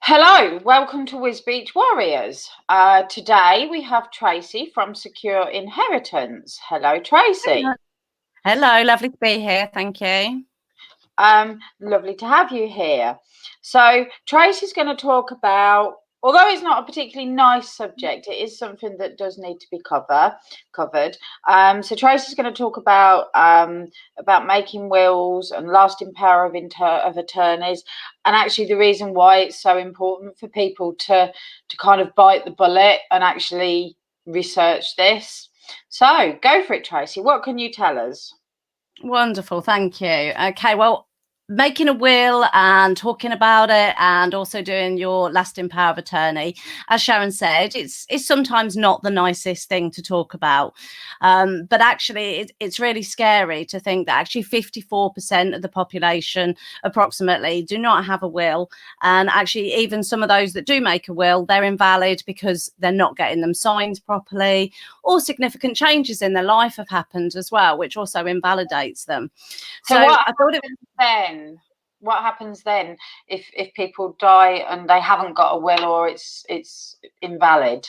Hello, welcome to Whiz Beach Warriors. Today we have Tracey from Secure Inheritance. Hello, Tracey. Hello, Hello, lovely to be here. Thank you. Lovely to have you here. So Tracey's going to talk about, although it's not a particularly nice subject, it is something that does need to be covered. So Tracey's going to talk about making wills and lasting power of attorneys, and actually the reason why it's so important for people to kind of bite the bullet and actually research this. So go for it, Tracey. What can you tell us? Wonderful. Thank you. Okay. Well, making a will and talking about it and also doing your lasting power of attorney, as Sharon said, it's sometimes not the nicest thing to talk about, but actually it's really scary to think that actually 54% of the population approximately do not have a will, and actually even some of those that do make a will, they're invalid because they're not getting them signed properly, or significant changes in their life have happened as well, which also invalidates them. So So what I thought it happens then? What happens then if people die and they haven't got a will, or it's invalid?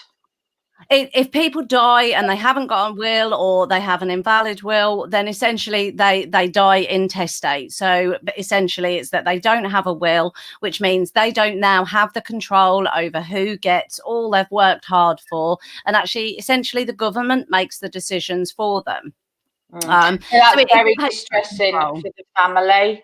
if people die and they haven't got a will or they have an invalid will, then essentially they die intestate. So essentially it's that they don't have a will, which means they don't now have the control over who gets all they've worked hard for, and actually essentially the government makes the decisions for them. So So that's it very takes distressing control. for the family.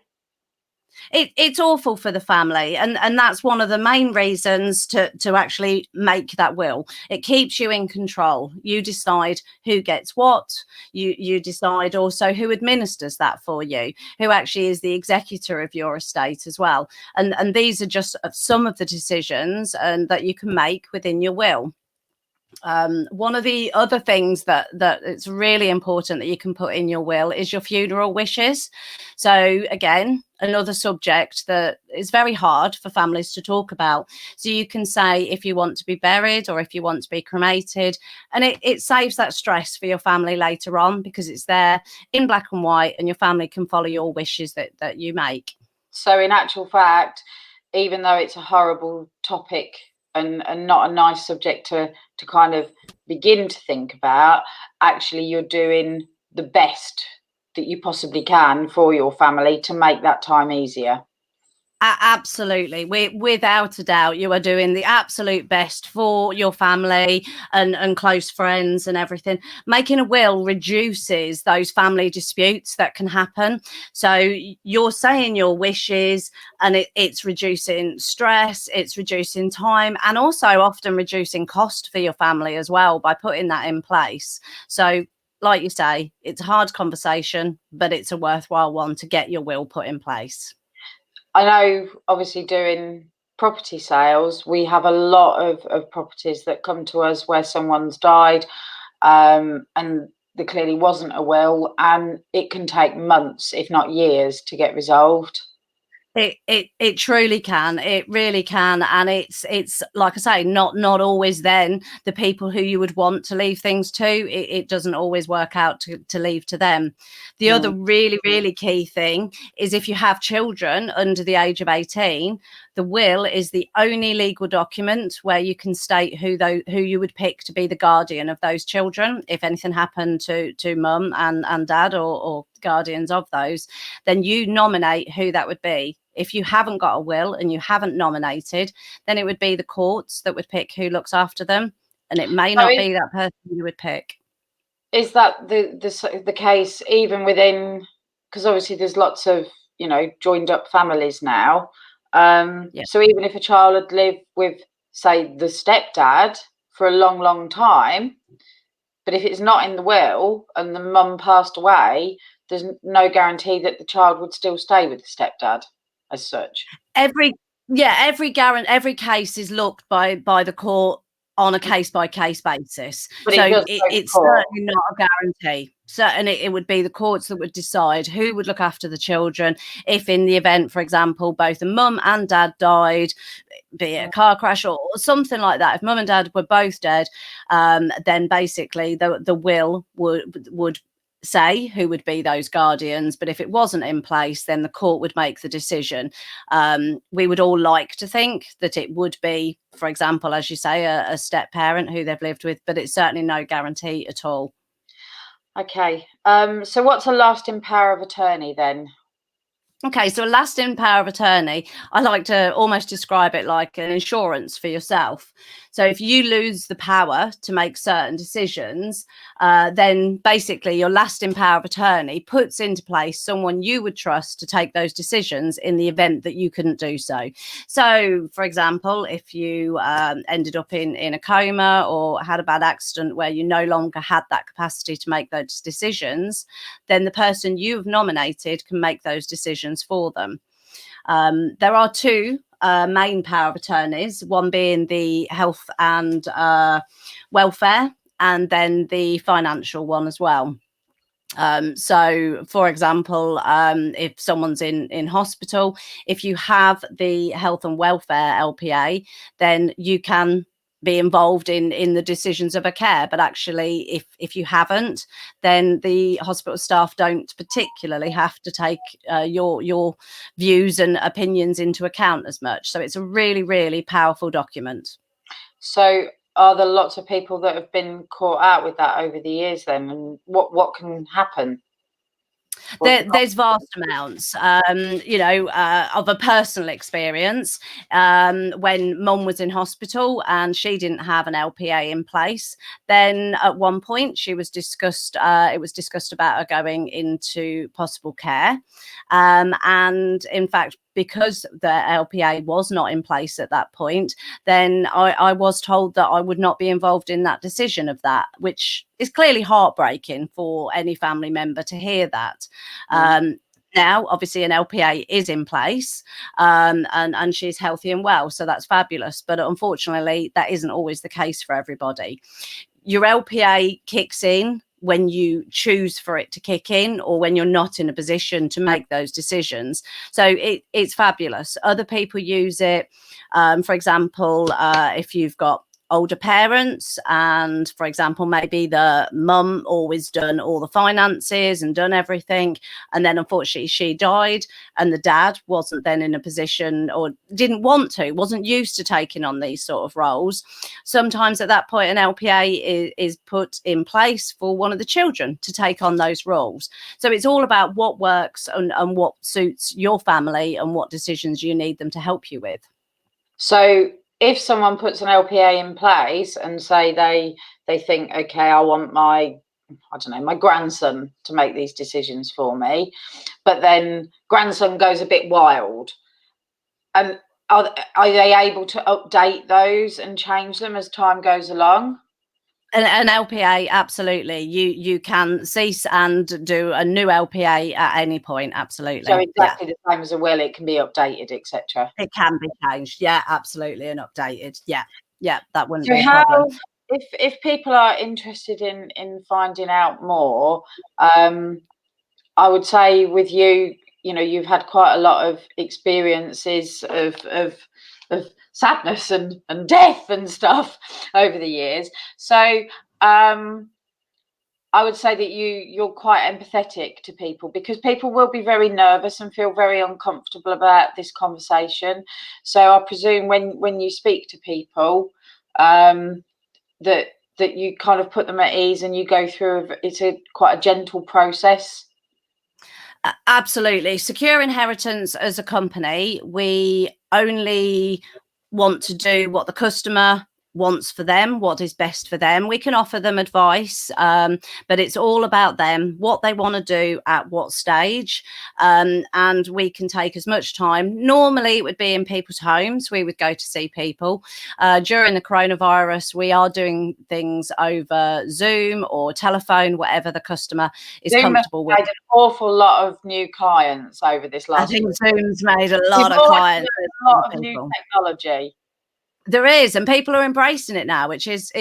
It's awful for the family, and that's one of the main reasons to actually make that will. It keeps you in control. You decide who gets what. You decide also who administers that for you, who actually is the executor of your estate as well. And these are just some of the decisions and that you can make within your will. One of the other things that it's really important that you can put in your will is your funeral wishes. So again, another subject that is very hard for families to talk about. So you can say if you want to be buried or if you want to be cremated, and it saves that stress for your family later on because it's there in black and white and your family can follow your wishes that you make. So in actual fact, even though it's a horrible topic and not a nice subject to kind of begin to think about, actually you're doing the best that you possibly can for your family to make that time easier. Absolutely. Without a doubt, you are doing the absolute best for your family and close friends and everything. Making a will reduces those family disputes that can happen. So you're saying your wishes, and it's reducing stress, it's reducing time, and also often reducing cost for your family as well by putting that in place. So like you say, it's a hard conversation, but it's a worthwhile one to get your will put in place. I know, obviously, doing property sales, we have a lot of properties that come to us where someone's died, and there clearly wasn't a will, and it can take months, if not years, to get resolved. It truly can. It really can, and it's like I say, not always. Then the people who you would want to leave things to, it doesn't always work out to leave to them. The other Mm. really key thing is if you have children under the age of 18, the will is the only legal document where you can state who you would pick to be the guardian of those children. If anything happened to mum and dad or guardians of those, then you nominate who that would be. If you haven't got a will and you haven't nominated, then it would be the courts that would pick who looks after them, and it may So not be that person you would pick. is that the case even within, because obviously there's lots of, joined up families now. Yeah. So even if a child had lived with, say, the stepdad for a long time, but if it's not in the will and the mum passed away, there's no guarantee that the child would still stay with the stepdad as such. Every every case is looked by the court on a case by case basis. But So it does go to it's court. certainly not a guarantee. Certainly, it would be the courts that would decide who would look after the children if, in the event, for example, both the mum and dad died, be it a car crash or something like that. If mum and dad were both dead, then basically the will would say who would be those guardians, but if it wasn't in place, then the court would make the decision. We would all like to think that it would be, for example, as you say, a step parent who they've lived with, but it's certainly no guarantee at all. Okay. So what's a lasting power of attorney then? Okay, so a lasting power of attorney, I like to almost describe it like an insurance for yourself. So if you lose the power to make certain decisions, then basically your lasting power of attorney puts into place someone you would trust to take those decisions in the event that you couldn't do so. So, for example, if you ended up in a coma or had a bad accident where you no longer had that capacity to make those decisions, then the person you've nominated can make those decisions for them. There are two main power of attorneys, one being the health and welfare, and then the financial one as well. So, for example, if someone's in hospital, if you have the health and welfare LPA, then you can be involved in the decisions of a care. But actually, if you haven't, then the hospital staff don't particularly have to take your views and opinions into account as much. So it's a really, really powerful document. So are there lots of people that have been caught out with that over the years then? And what can happen? There's vast amounts, of a personal experience. When mum was in hospital and she didn't have an LPA in place, then at one point she was discussed. It was discussed about her going into possible care, and in fact, because the LPA was not in place at that point, then I was told that I would not be involved in that decision of that, which is clearly heartbreaking for any family member to hear that. Now, obviously, an LPA is in place, and she's healthy and well, so that's fabulous. But unfortunately, that isn't always the case for everybody. Your LPA kicks in when you choose for it to kick in, or when you're not in a position to make those decisions. So it's fabulous. Other people use it, for example, if you've got older parents and, for example, maybe the mum always done all the finances and done everything, and then unfortunately she died and the dad wasn't then in a position, or didn't want to, wasn't used to taking on these sort of roles. Sometimes at that point an LPA is put in place for one of the children to take on those roles. So it's all about what works and what suits your family and what decisions you need them to help you with. So if someone puts an LPA in place and say they think, okay, I want my grandson to make these decisions for me, but then grandson goes a bit wild, and are they able to update those and change them as time goes along? An LPA, absolutely. You can cease and do a new LPA at any point. Absolutely. So exactly the same as a will, it can be updated, etc. It can be changed. Yeah, absolutely, and updated. Yeah, that wouldn't So be a how, problem. if people are interested in finding out more, I would say with you, you've had quite a lot of experiences of sadness and death and stuff over the years. So I would say that you're quite empathetic to people, because people will be very nervous and feel very uncomfortable about this conversation. So I presume when you speak to people, that you kind of put them at ease and you go through it's quite a gentle process. Absolutely. Secure Inheritance as a company, we only want to do what the customer wants for them, what is best for them. We can offer them advice, but it's all about them, what they want to do at what stage, and we can take as much time. Normally it would be in people's homes. We would go to see people. During the coronavirus, we are doing things over Zoom or telephone, whatever the customer is Zoom comfortable with. made an awful lot of new clients over this last I think week. Zoom's made a lot of clients. A lot of new technology. There is, and people are embracing it now, which is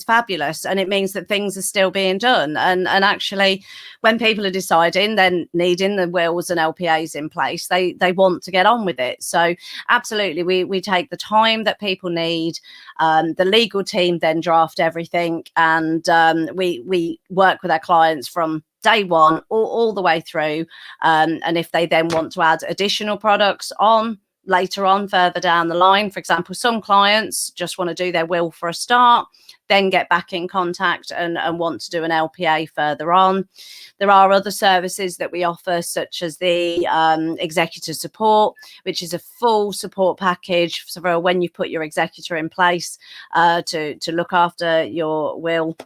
fabulous, and it means that things are still being done. And actually, when people are deciding, then needing the wills and LPAs in place, they want to get on with it. So absolutely, we take the time that people need. The legal team then draft everything, and we work with our clients from day one all the way through. And if they then want to add additional products on later on further down the line, for example, some clients just want to do their will for a start, then get back in contact and want to do an LPA further on. There are other services that we offer, such as the executor support, which is a full support package for when you put your executor in place to look after your will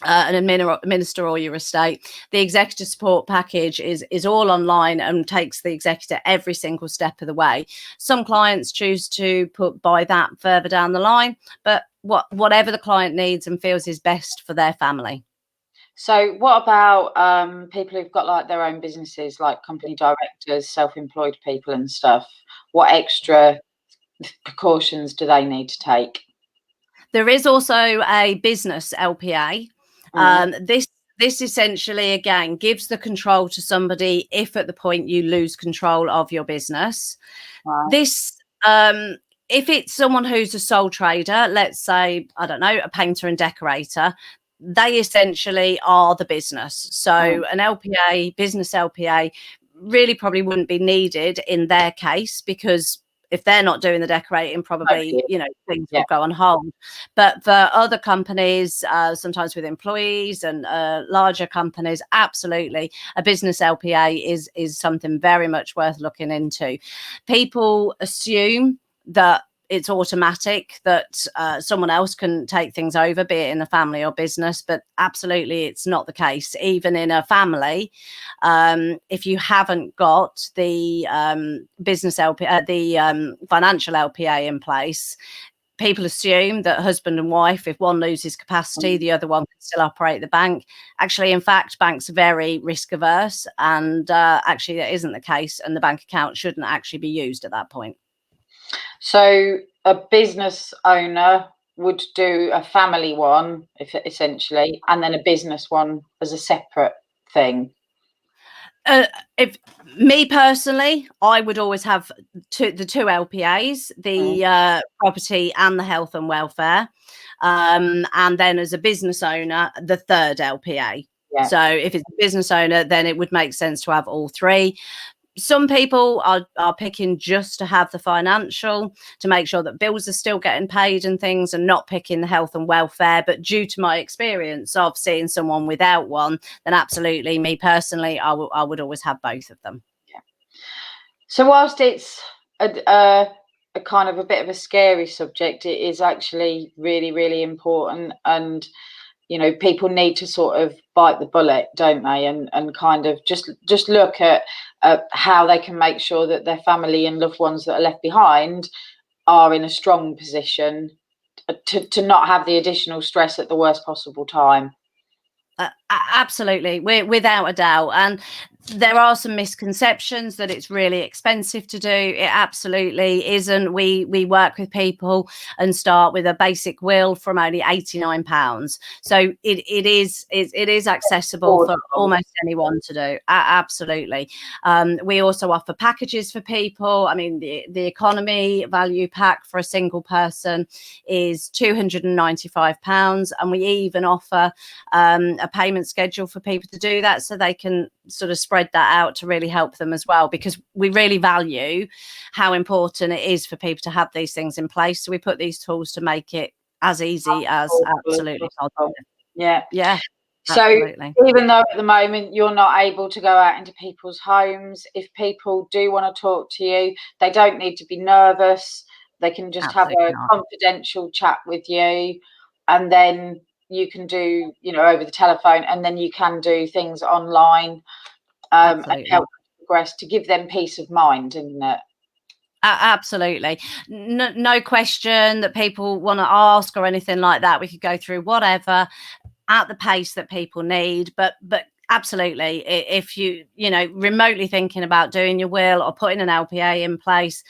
and administer all your estate. The executor support package is all online and takes the executor every single step of the way. Some clients choose to buy that further down the line, but whatever the client needs and feels is best for their family. So what about people who've got like their own businesses, like company directors, self-employed people and stuff? What extra precautions do they need to take? There is also a business LPA. This essentially, again, gives the control to somebody if at the point you lose control of your business. Right. This, if it's someone who's a sole trader, let's say, I don't know, a painter and decorator, they essentially are the business. So an LPA, business LPA, really probably wouldn't be needed in their case, because if they're not doing the decorating, probably, things will go on hold. But for other companies, sometimes with employees and larger companies, absolutely, a business LPA is something very much worth looking into. People assume that it's automatic, that someone else can take things over, be it in a family or business, but absolutely it's not the case. Even in a family, if you haven't got the business LPA, the financial LPA in place, people assume that husband and wife, if one loses capacity, the other one can still operate the bank. Actually, in fact, banks are very risk averse, and actually that isn't the case, and the bank account shouldn't actually be used at that point. So a business owner would do a family one, essentially, and then a business one as a separate thing. If me personally, I would always have the two LPAs, the property and the health and welfare, and then as a business owner, the third LPA. Yeah. So if it's a business owner, then it would make sense to have all three. Some people are picking just to have the financial, to make sure that bills are still getting paid and things, and not picking the health and welfare. But due to my experience of seeing someone without one, then absolutely, me personally, I would always have both of them. Yeah. So whilst it's a kind of a bit of a scary subject, it is actually really, really important. And people need to sort of bite the bullet, don't they? And kind of just look at how they can make sure that their family and loved ones that are left behind are in a strong position to not have the additional stress at the worst possible time. Absolutely, without a doubt. And there are some misconceptions that it's really expensive to do. It absolutely isn't. We work with people and start with a basic will from only £89. So it is accessible for almost anyone to do. Absolutely. We also offer packages for people. I mean, the economy value pack for a single person is £295, and we even offer a payment schedule for people to do that, so they can sort of spread that out to really help them as well, because we really value how important it is for people to have these things in place. So we put these tools to make it as easy as absolutely possible. Yeah. So absolutely. Even though at the moment you're not able to go out into people's homes, if people do want to talk to you, they don't need to be nervous. They can just absolutely have a confidential chat with you, and then you can do, over the telephone, and then you can do things online and help progress, to give them peace of mind, isn't it? Absolutely. No question that people want to ask or anything like that. We could go through whatever at the pace that people need, but absolutely, if you remotely thinking about doing your will or putting an LPA in place,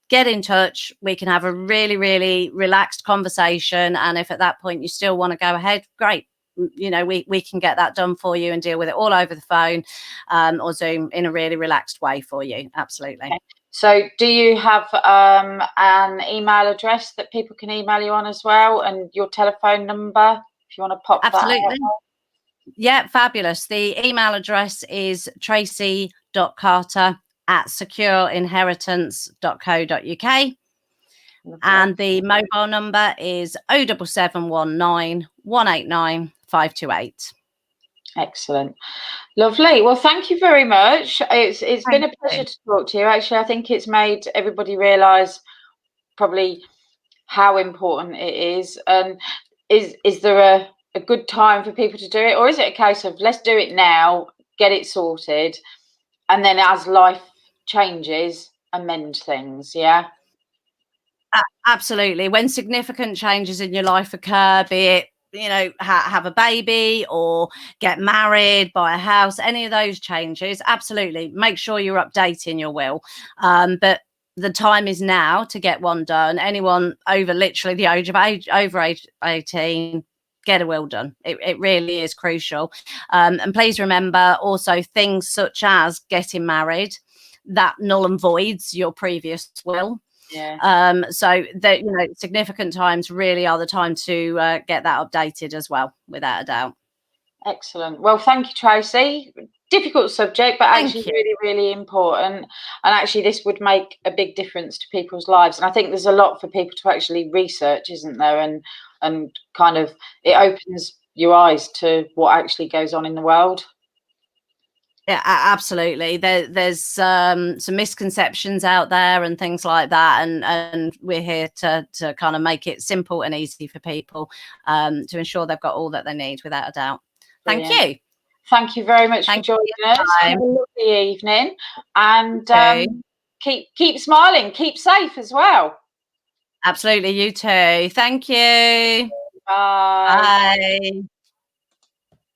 get in touch. We can have a really, really relaxed conversation, and if at that point you still want to go ahead, great. We can get that done for you and deal with it all over the phone or Zoom in a really relaxed way for you. Absolutely. Okay. So do you have an email address that people can email you on as well, and your telephone number, if you want to pop absolutely. that out? Yeah, fabulous. The email address is tracy.carter@secureinheritance.co.uk. And the mobile number is 07719 189 528. Excellent. Lovely. Well, thank you very much. It's been Thank a pleasure you. to talk to you. Actually, I think it's made everybody realise probably how important it is. And is there a good time for people to do it, or is it a case of let's do it now, get it sorted, and then as life changes, amend things? Yeah. Absolutely. When significant changes in your life occur, be it, you know, have a baby or get married, buy a house, any of those changes, absolutely make sure you're updating your will. But the time is now to get one done. Anyone over literally the age 18, get a will done. It really is crucial. And please remember also things such as getting married, that null and voids your previous will. Yeah. So that, you know, significant times really are the time to get that updated as well, without a doubt. Excellent. Well, thank you, Tracy. Difficult subject, but actually Thank you. really, really important. And actually, this would make a big difference to people's lives. And I think there's a lot for people to actually research, isn't there? And kind of it opens your eyes to what actually goes on in the world. Yeah, absolutely. There's some misconceptions out there and things like that, and we're here to kind of make it simple and easy for people, to ensure they've got all that they need, without a doubt. Thank Brilliant. you. Thank you very much for Thank you joining for your us. Have time. a lovely evening, and You too. keep smiling. Keep safe as well. Absolutely, you too. Thank you. Bye. Bye.